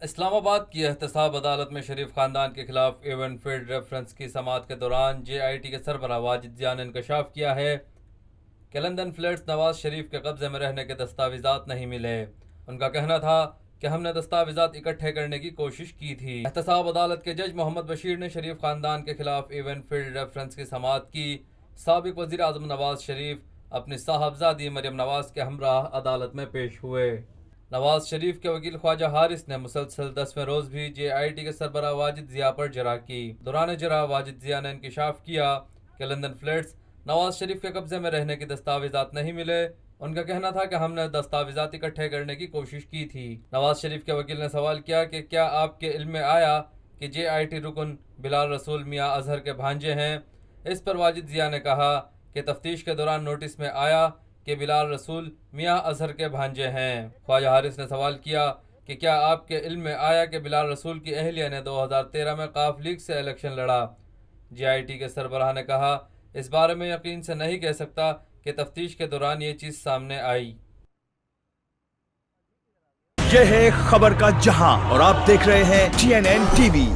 اسلام آباد کی احتساب عدالت میں شریف خاندان کے خلاف ایون فیلڈ ریفرنس کی سماعت کے دوران جے آئی ٹی کے سربراہ واجد ضیاء نے انکشاف کیا ہے کہ لندن فلیٹس نواز شریف کے قبضے میں رہنے کے دستاویزات نہیں ملے۔ ان کا کہنا تھا کہ ہم نے دستاویزات اکٹھے کرنے کی کوشش کی تھی۔ احتساب عدالت کے جج محمد بشیر نے شریف خاندان کے خلاف ایون فیلڈ ریفرنس کی سماعت کی۔ سابق وزیر اعظم نواز شریف اپنی صاحبزادی مریم نواز کے ہمراہ عدالت میں پیش ہوئے۔ نواز شریف کے وکیل خواجہ حارث نے مسلسل 10ویں روز بھی جے آئی ٹی کے سربراہ واجد ضیاء پر جرح کی۔ دوران جرح واجد ضیاء نے انکشاف کیا کہ لندن فلیٹس نواز شریف کے قبضے میں رہنے کے دستاویزات نہیں ملے۔ ان کا کہنا تھا کہ ہم نے دستاویزات اکٹھے کرنے کی کوشش کی تھی۔ نواز شریف کے وکیل نے سوال کیا کہ کیا آپ کے علم میں آیا کہ جے آئی ٹی رکن بلال رسول میاں اظہر کے بھانجے ہیں؟ اس پر واجد ضیاء نے کہا کہ تفتیش کے دوران نوٹس میں آیا کہ بلال رسول میاں اظہر کے بھانجے ہیں۔ خواجہ حارث نے سوال کیا کہ کیا آپ کے علم میں آیا کہ بلال رسول کی اہلیہ نے 2013 میں ق لیگ سے الیکشن لڑا؟ جے آئی ٹی کے سربراہ نے کہا اس بارے میں یقین سے نہیں کہہ سکتا کہ تفتیش کے دوران یہ چیز سامنے آئی۔ یہ ہے خبر کا جہاں اور آپ دیکھ رہے ہیں TNN TV۔